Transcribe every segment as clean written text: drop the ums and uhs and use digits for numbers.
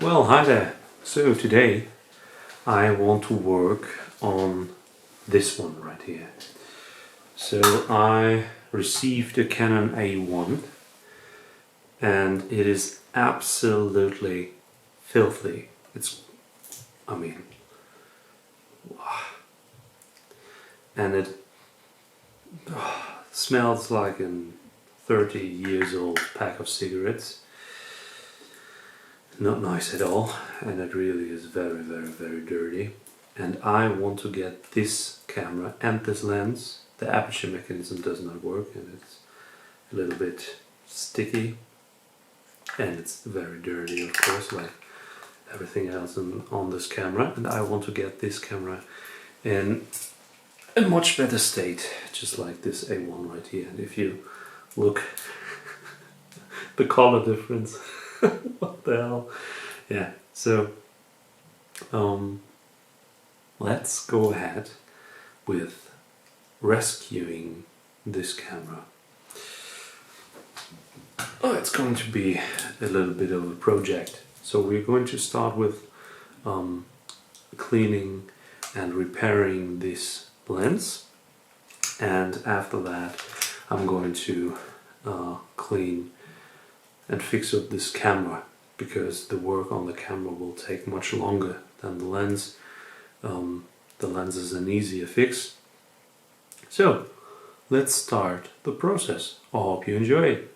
Well, hi there. So today I want to work on this one right here. So I received a Canon A1 and it is absolutely filthy. I mean, and it smells like a 30 years old pack of cigarettes. Not nice at all, and it really is very, very, very dirty. And I want to get this camera and this lens. The aperture mechanism does not work and it's a little bit sticky and it's very dirty, of course, like everything else on this camera. And I want to get this camera in a much better state, just like this A1 right here. And if you look, the color difference. What the hell? Yeah, so let's go ahead with rescuing this camera. Oh, it's going to be a little bit of a project. So we're going to start with cleaning and repairing this lens, and after that I'm going to clean and fix up this camera, because the work on the camera will take much longer than the lens. The lens is an easier fix. So let's start the process. I hope you enjoy it.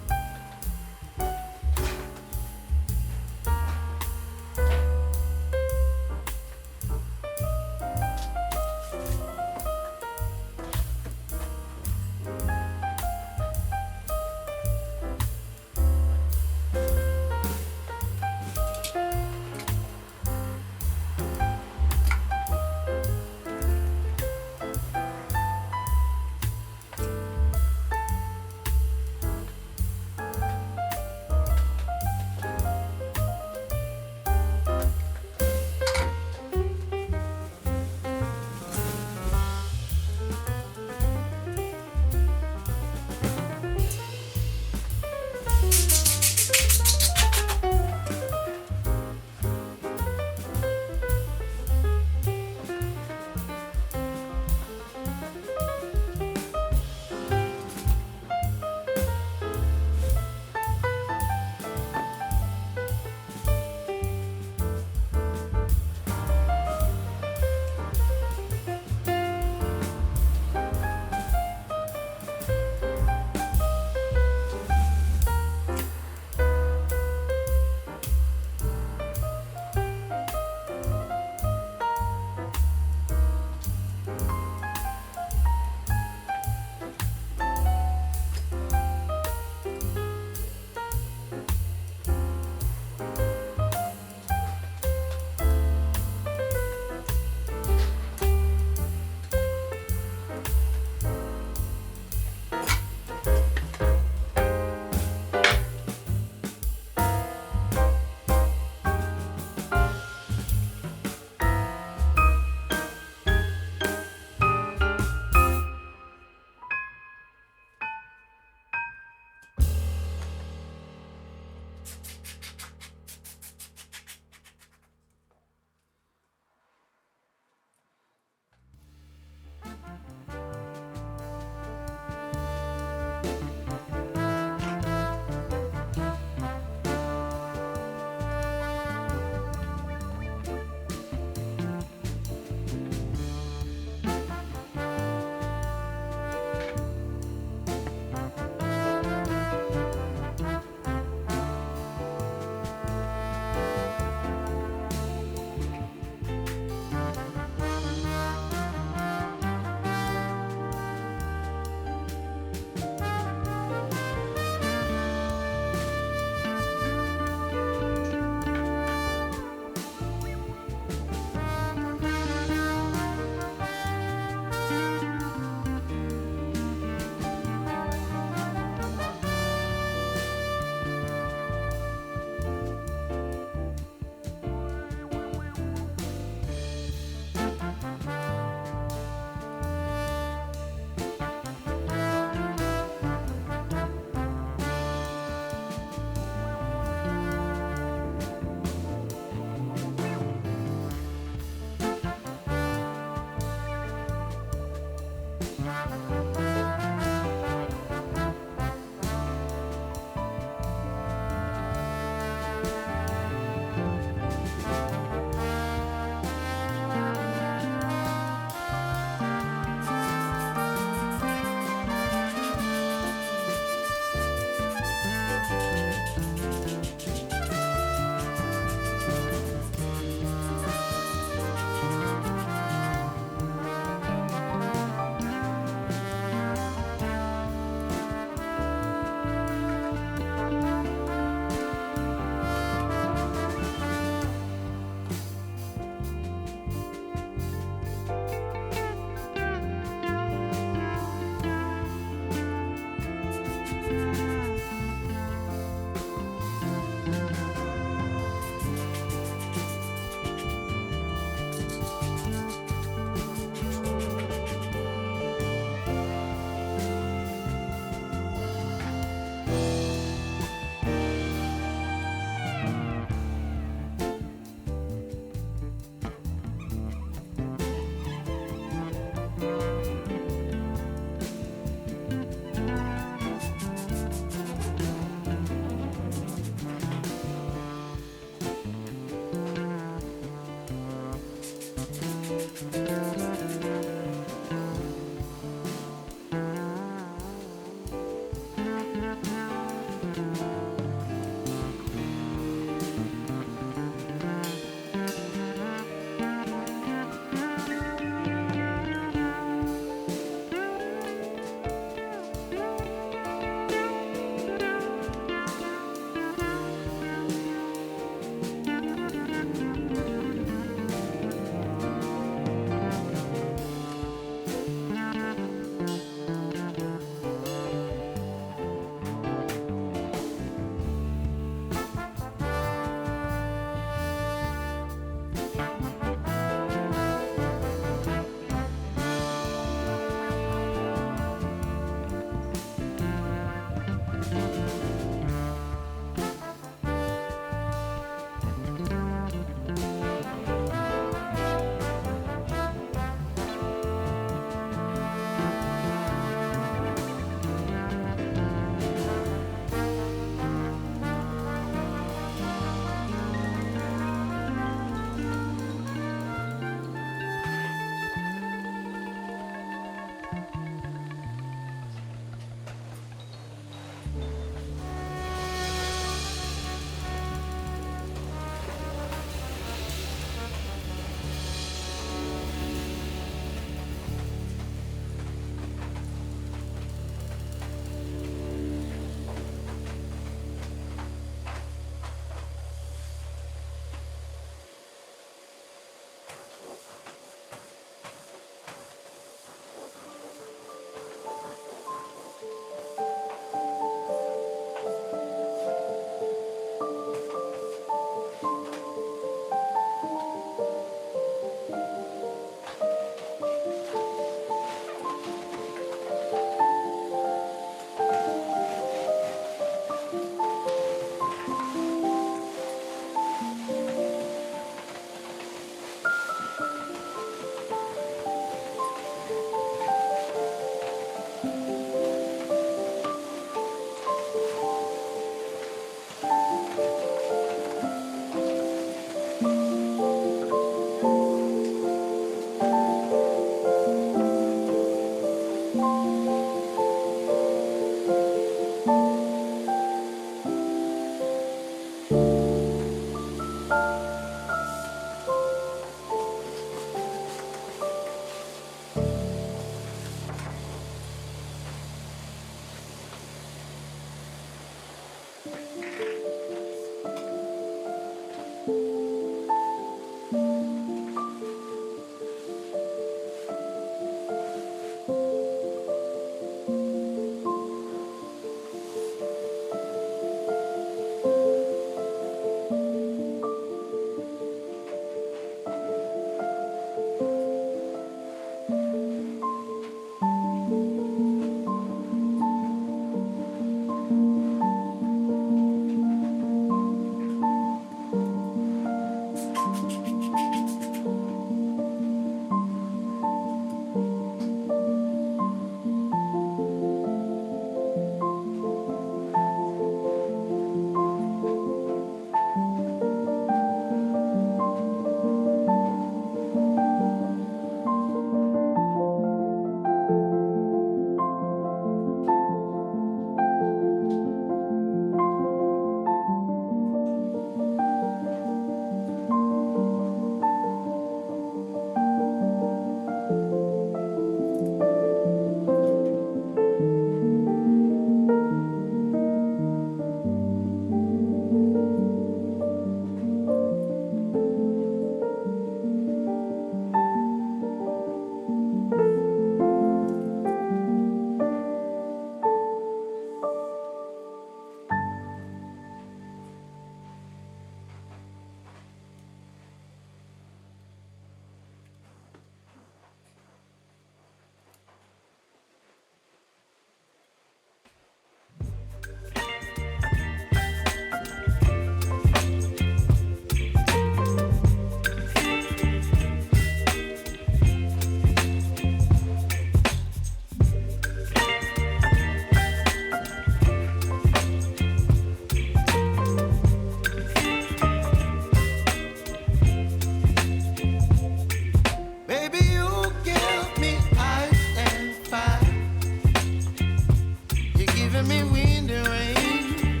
wind and rain.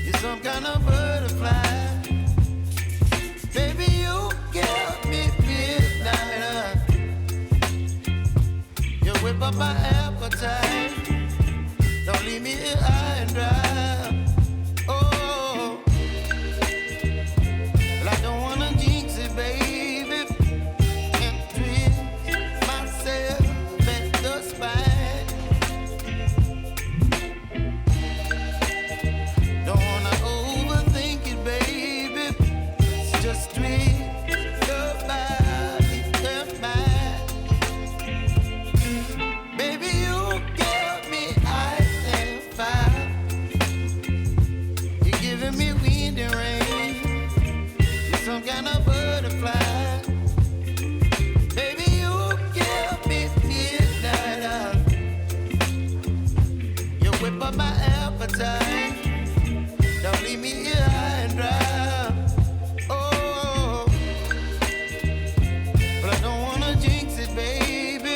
You're some kind of butterfly. Baby, you give me midnight. You whip up my appetite. Don't leave me here high and dry. Oh, well, I don't wanna jinx it, baby, and twist myself at the spine. Don't wanna overthink it, baby. It's just twist your body and mine. Baby, you give me ice and fire. You're giving me wind and rain. You're some kind of butterfly. Baby, you give me midnight. You whip up my appetite. Don't leave me here high and dry. Oh, but I don't wanna jinx it, baby.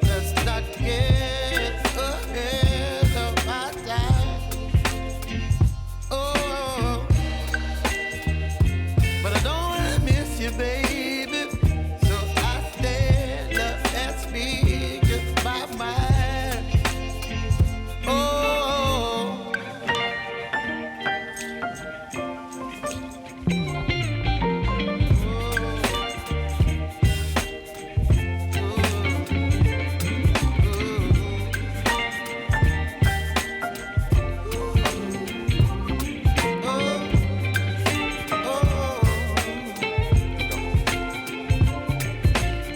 Let's not get ahead of my time. Oh, but I don't wanna miss you, baby. So I stand up and speak my mind. Oh.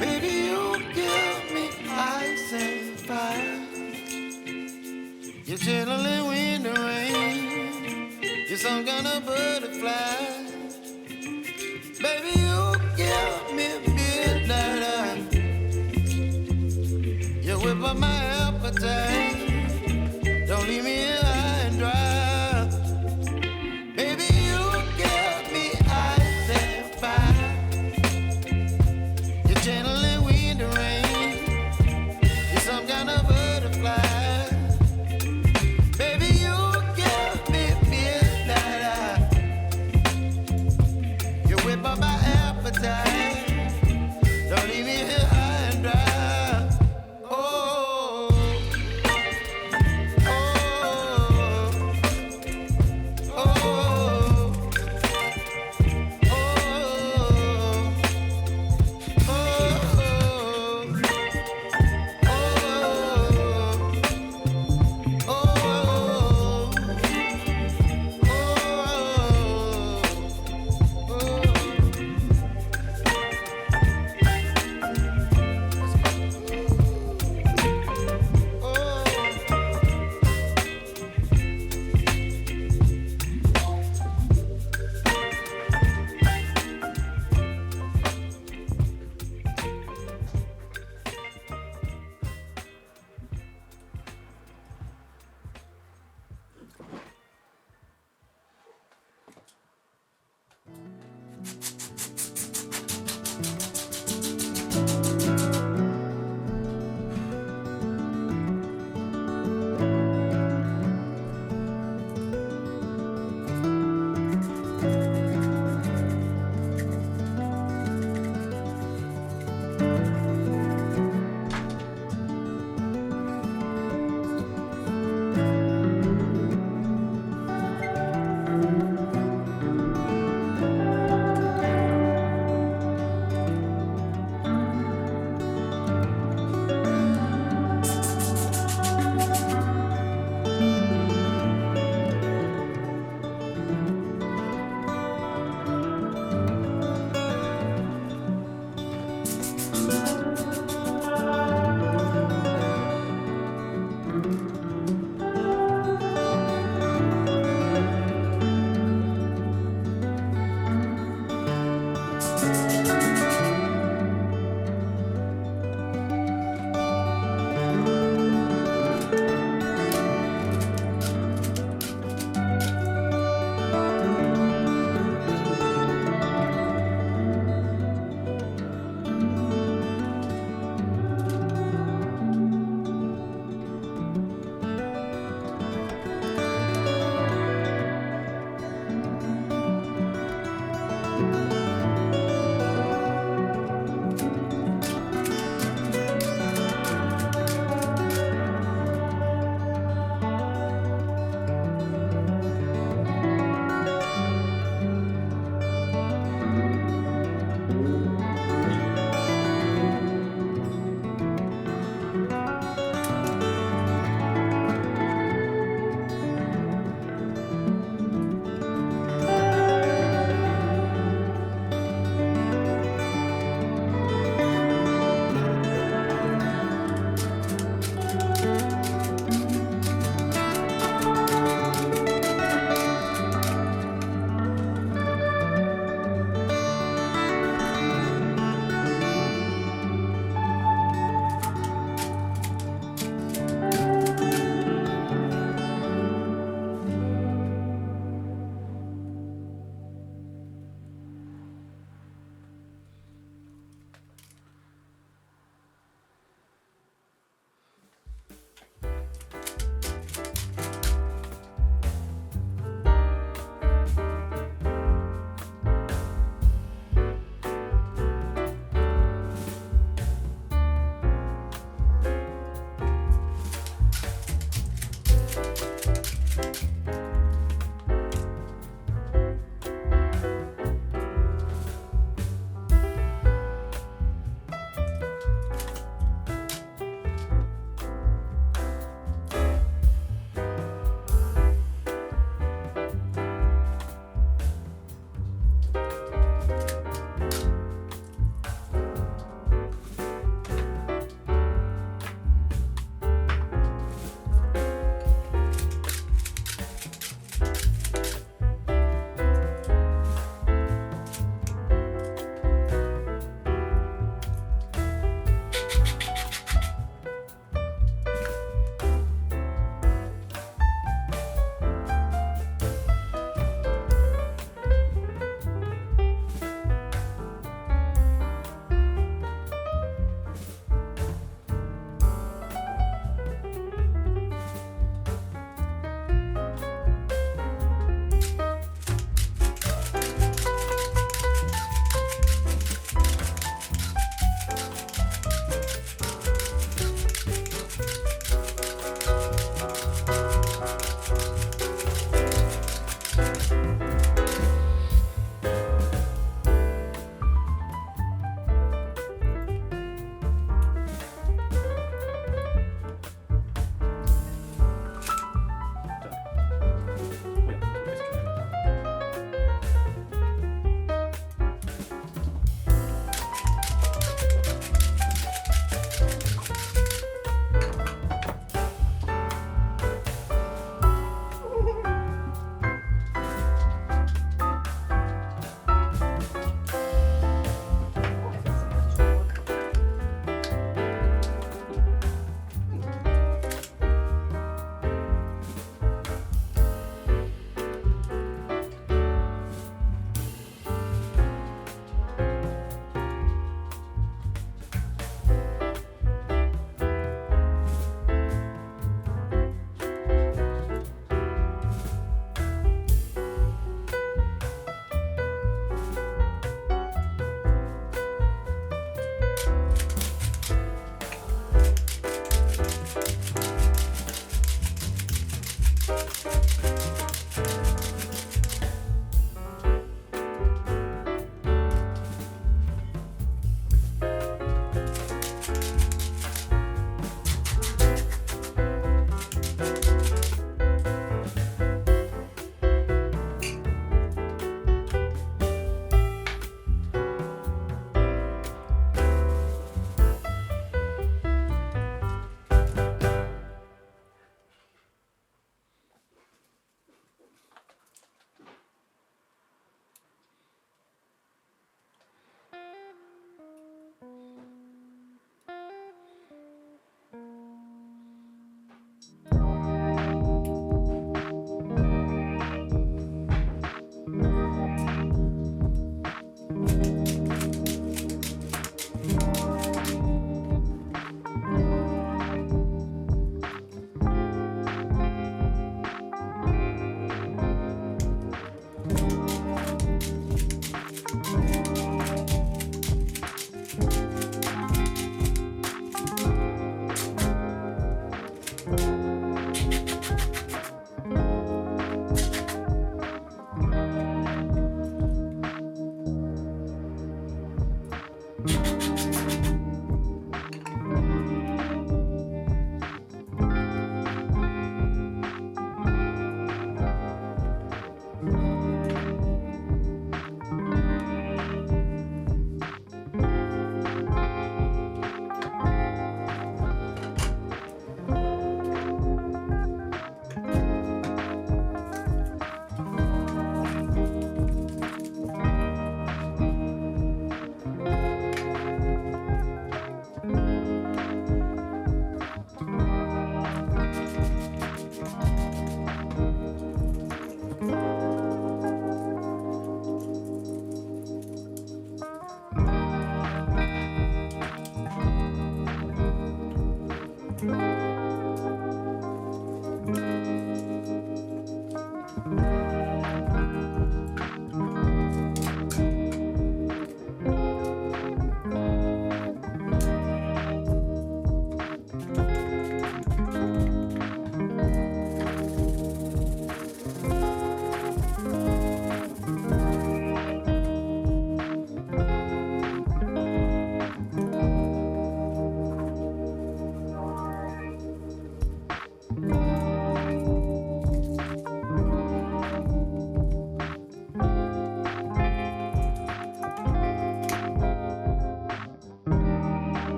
Baby, you give me ice and fire. You're chilling wind and rain. You're some kind of butterfly. Baby, you give me midnight. You whip up my appetite. Don't leave me here high and dry. Baby, you give me ice and fire. You're channeling wind and rain. You're some kind of butterfly. Baby, you give me midnight. You whip up my appetite. Don't leave me here high and dry. Oh.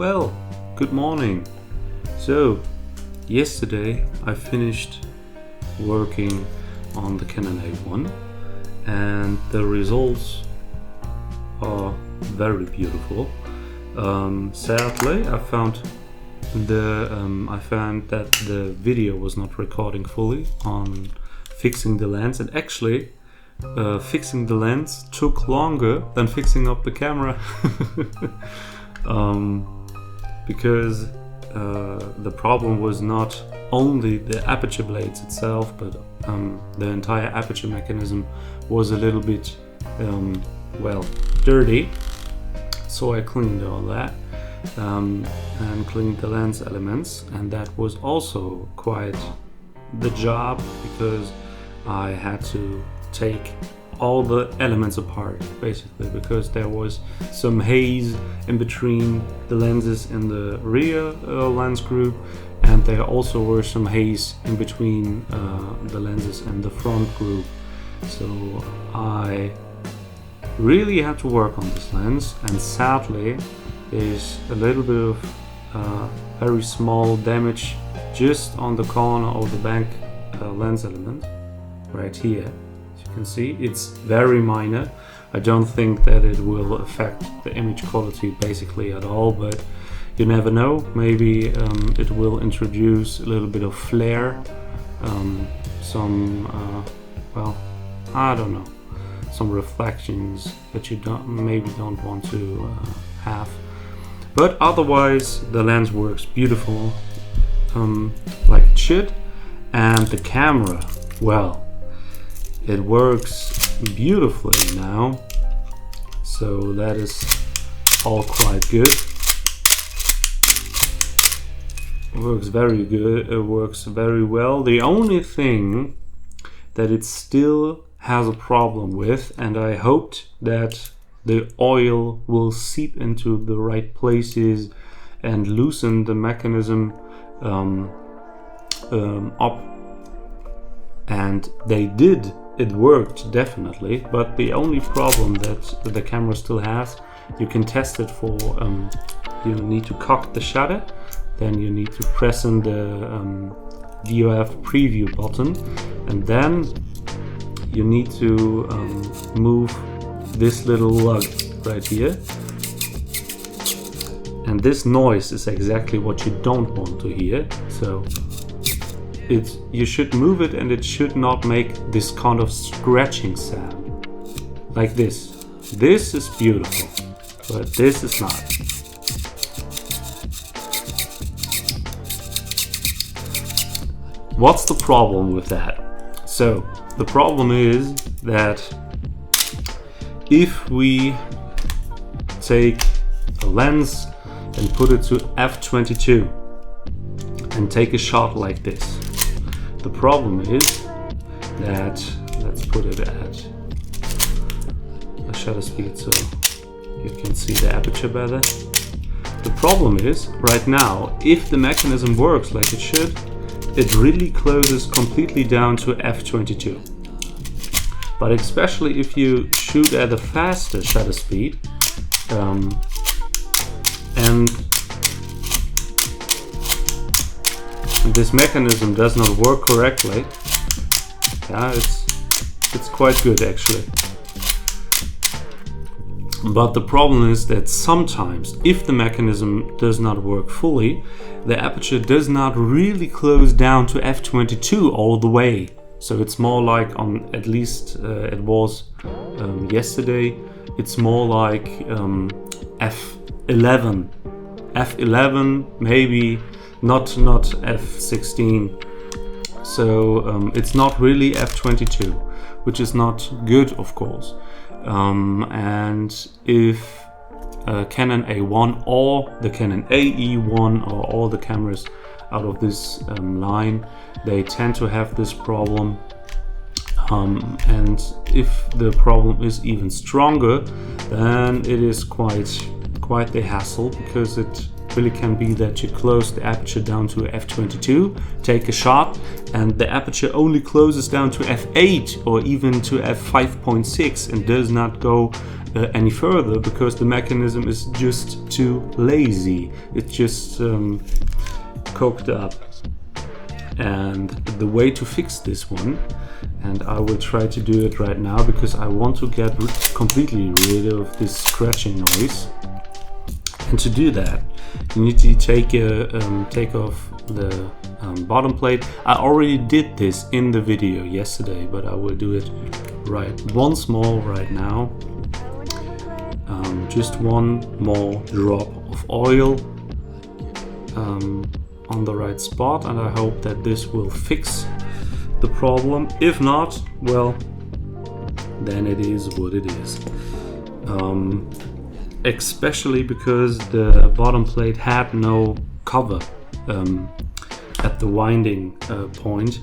Well, good morning. So, yesterday I finished working on the Canon A1 and the results are very beautiful. Sadly, I found that the video was not recording fully on fixing the lens, and actually fixing the lens took longer than fixing up the camera. Because the problem was not only the aperture blades itself, but the entire aperture mechanism was a little bit dirty. So I cleaned all that and cleaned the lens elements, and that was also quite the job because I had to take all the elements apart basically, because there was some haze in between the lenses in the rear lens group, and there also were some haze in between the lenses in the front group. So I really had to work on this lens, and sadly there's a little bit of very small damage just on the corner of the back lens element right here. You can see it's very minor. I don't think that it will affect the image quality basically at all, but you never know. Maybe it will introduce a little bit of flare, I don't know, some reflections that you don't want to have. But otherwise the lens works beautiful, like it should. And the camera, well, it works beautifully now, so that is all quite good. It works very good, it works very well. The only thing that it still has a problem with, and I hoped that the oil will seep into the right places and loosen the mechanism up, and they did. It worked definitely, but the only problem that the camera still has, you can test it for, you need to cock the shutter, then you need to press on the DOF preview button, and then you need to move this little lug right here, and this noise is exactly what you don't want to hear. So you should move it, and it should not make this kind of scratching sound like this. This is beautiful, but this is not. What's the problem with that? So the problem is that if we take a lens and put it to f/22 and take a shot like this, the problem is that, let's put it at a shutter speed so you can see the aperture better. The problem is, right now, if the mechanism works like it should, it really closes completely down to f/22. But especially if you shoot at a faster shutter speed, and this mechanism does not work correctly, it's quite good actually. But the problem is that sometimes, if the mechanism does not work fully, the aperture does not really close down to f/22 all the way. So it's more like, at least it was yesterday, it's more like f11, maybe not f16. So it's not really f/22, which is not good, of course. And if Canon A1 or the Canon AE1 or all the cameras out of this line, they tend to have this problem. And if the problem is even stronger, then it is quite the hassle, because it really can be that you close the aperture down to f/22, take a shot, and the aperture only closes down to f8 or even to f5.6 and does not go any further because the mechanism is just too lazy. It's just coked up. And the way to fix this one, and I will try to do it right now because I want to get completely rid of this scratching noise. And to do that, you need to take off the bottom plate. I already did this in the video yesterday, but I will do it once more right now. Just one more drop of oil on the right spot, and I hope that this will fix the problem. If not, well, then it is what it is. Especially because the bottom plate had no cover at the winding point.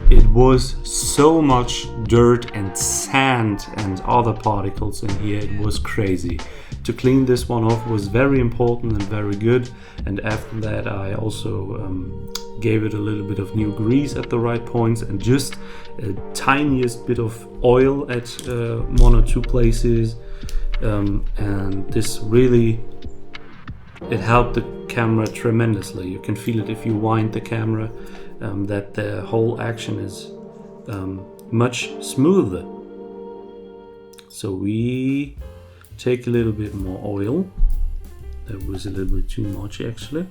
It was so much dirt and sand and other particles in here, it was crazy. To clean this one off was very important and very good, and after that I also gave it a little bit of new grease at the right points and just a tiniest bit of oil at one or two places, and this really, it helped the camera tremendously. You can feel it if you wind the camera, that the whole action is much smoother. So we take a little bit more oil. That was a little bit too much actually.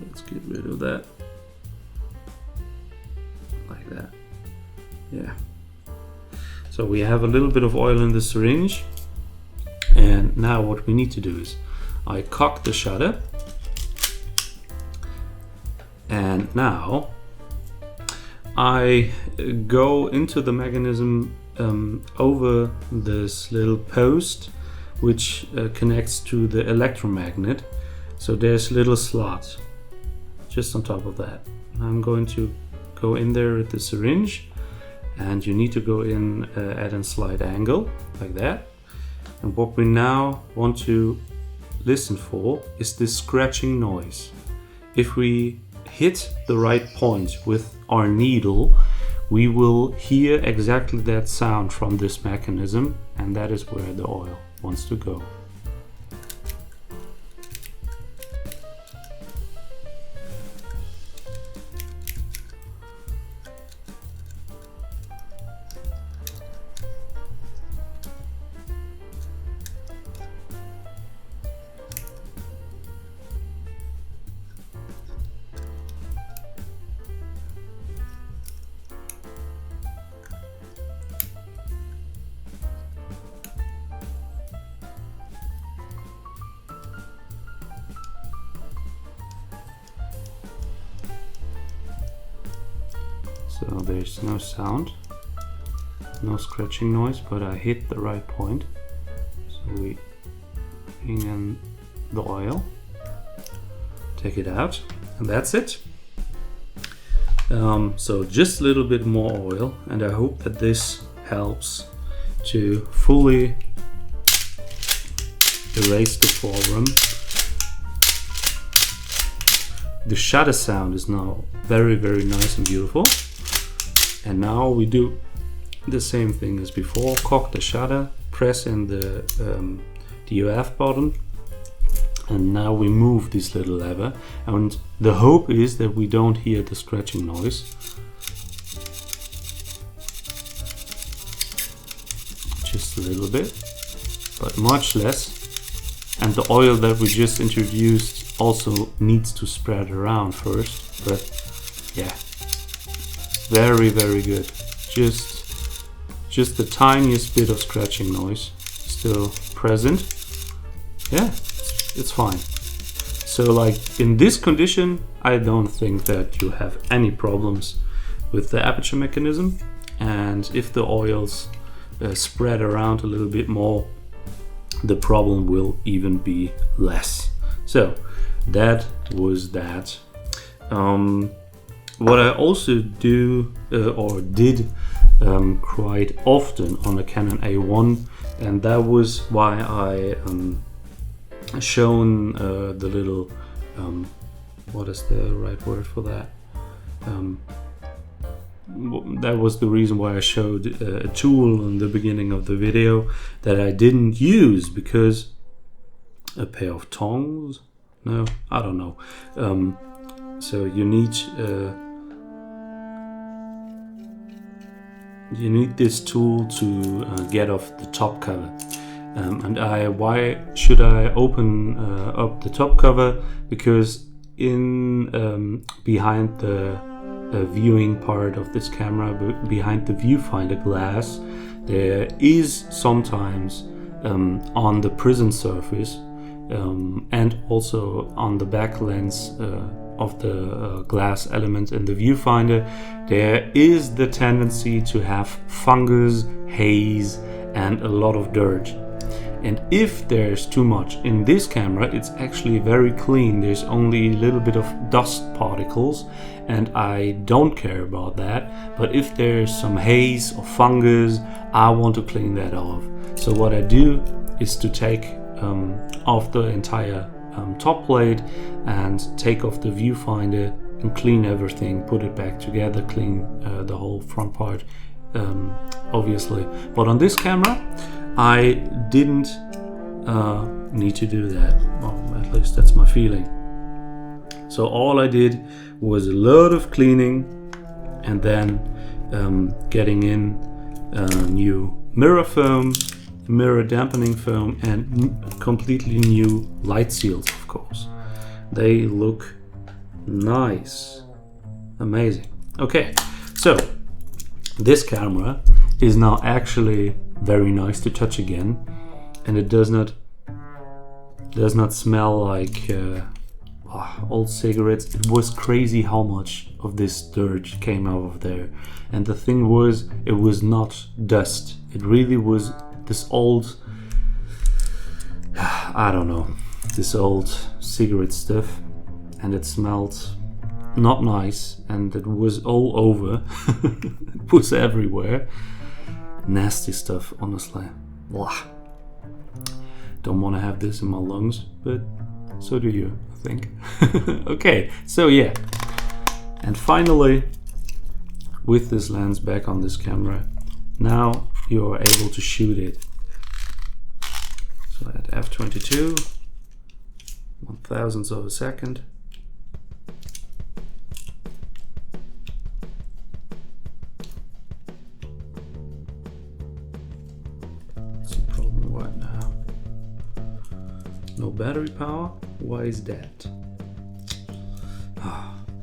Let's get rid of that. Like that. Yeah. So we have a little bit of oil in the syringe. And now what we need to do is I cock the shutter. And now I go into the mechanism over this little post which connects to the electromagnet. So there's little slots just on top of that. I'm going to go in there with the syringe, and you need to go in at a slight angle like that. And what we now want to listen for is this scratching noise. If we hit the right point with our needle, we will hear exactly that sound from this mechanism, and that is where the oil wants to go. So there's no sound, no scratching noise, but I hit the right point. So we bring in the oil, take it out, and that's it. So just a little bit more oil, and I hope that this helps to fully erase the forearm. The shutter sound is now very, very nice and beautiful. And now we do the same thing as before. Cock the shutter, press in the DOF button, and now we move this little lever. And the hope is that we don't hear the scratching noise. Just a little bit, but much less. And the oil that we just introduced also needs to spread around first. But yeah. Very, very good. Just the tiniest bit of scratching noise still present. Yeah, it's fine. So like in this condition, I don't think that you have any problems with the aperture mechanism. And if the oils spread around a little bit more, the problem will even be less. So that was that. What I also do or did quite often on a Canon A1, and that was why I shown the little what is the right word for that? that was the reason why I showed a tool in the beginning of the video that I didn't use, because a pair of tongs? No, I don't know. So you need this tool to get off the top cover. And why should I open up the top cover? Because in behind the viewing part of this camera, behind the viewfinder glass, there is sometimes on the prism surface and also on the back lens of the glass element in the viewfinder, there is the tendency to have fungus, haze, and a lot of dirt. And if there's too much in this camera, it's actually very clean. There's only a little bit of dust particles, and I don't care about that. But if there's some haze or fungus, I want to clean that off. So what I do is to take off the entire top plate and take off the viewfinder and clean everything, put it back together, clean the whole front part, obviously. But on this camera, I didn't need to do that. Well, at least that's my feeling. So all I did was a lot of cleaning, and then getting in new mirror foam, mirror dampening foam, and completely new light seals, of course. They look nice. Amazing. Okay, so this camera is now actually very nice to touch again, and it does not smell like old cigarettes. It was crazy how much of this dirt came out of there, and the thing was, it was not dust. It really was this old, I don't know, this old cigarette stuff, and it smelled not nice, and it was all over. It was everywhere. Nasty stuff, honestly. Blah. Don't want to have this in my lungs, but so do you, I think. Okay, so yeah. And finally, with this lens back on this camera, now you're able to shoot it. So at f/22, 1/1000th of a second. Right now, no battery power. Why is that?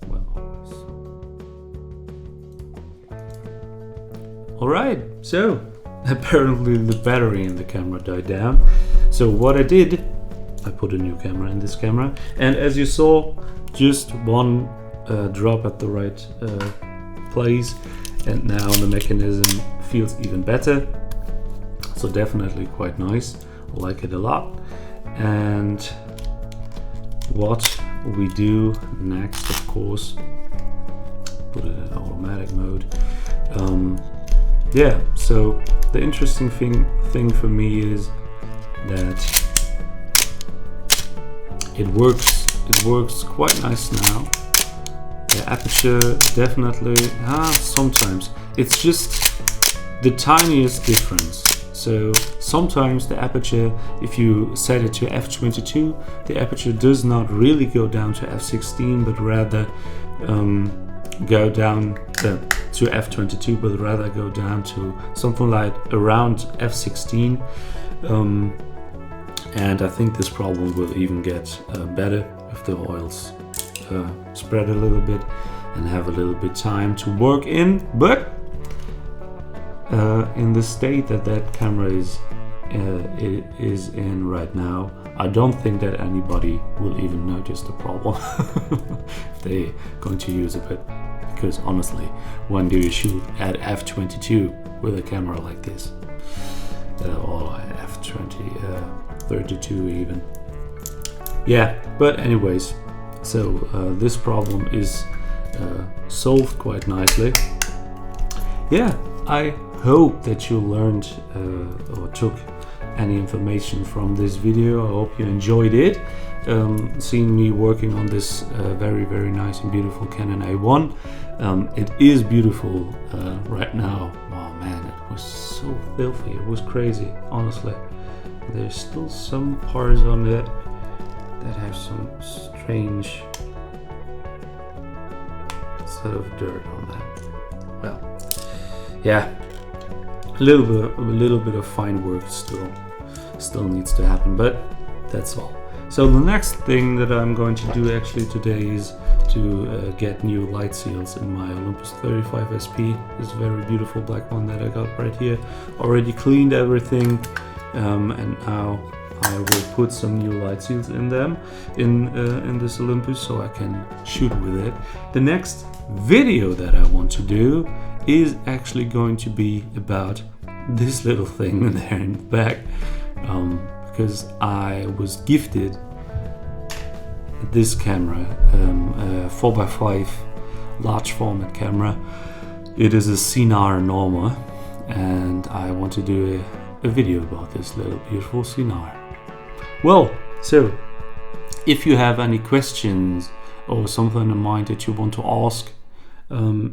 Well, always. All right, so apparently the battery in the camera died down. So what I did, I put a new camera in this camera, and as you saw, just one drop at the right place, and now the mechanism feels even better. So definitely quite nice. I like it a lot. And what we do next, of course, put it in automatic mode. Yeah, so the interesting thing for me is that it works quite nice now. The aperture definitely, sometimes it's just the tiniest difference. So sometimes the aperture, if you set it to f/22, the aperture does not really go down to f/16, but rather go down to f/22, but rather go down to something like around f/16. And I think this problem will even get better if the oils spread a little bit and have a little bit time to work in. But in the state that camera is in right now, I don't think that anybody will even notice the problem if they're going to use it. Because honestly, when do you shoot at f/22 with a camera like this, or f/32 even? Yeah, but anyways, so this problem is solved quite nicely. Yeah, I hope that you learned or took any information from this video. I hope you enjoyed it, seen me working on this very nice and beautiful Canon A1. It is beautiful right now. Oh man, it was so filthy, it was crazy, honestly. There's still some parts on it that have some strange sort of dirt on that. Well, yeah, a little bit of fine work still needs to happen, but that's all. So the next thing that I'm going to do actually today is to get new light seals in my Olympus 35 SP. This very beautiful black one that I got right here. Already cleaned everything, and now I will put some new light seals in them in this Olympus so I can shoot with it. The next video that I want to do is actually going to be about this little thing there in the back, because I was gifted this camera, a 4x5 large format camera. It is a Cinar Norma, and I want to do a video about this little beautiful Cinar. Well, so if you have any questions or something in mind that you want to ask,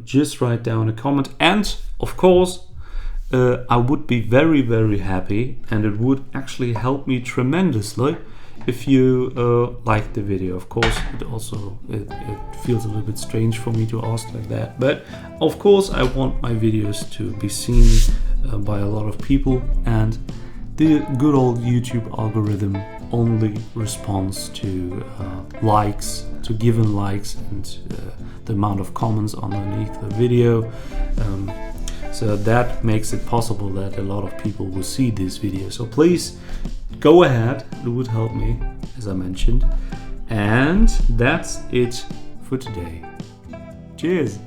just write down a comment. And of course, I would be very happy, and it would actually help me tremendously if you like the video. Of course, it feels a little bit strange for me to ask like that, but of course I want my videos to be seen by a lot of people, and the good old YouTube algorithm only responds to likes, to given likes, and the amount of comments underneath the video. So that makes it possible that a lot of people will see this video. So please go ahead, it would help me, as I mentioned. And that's it for today. Cheers!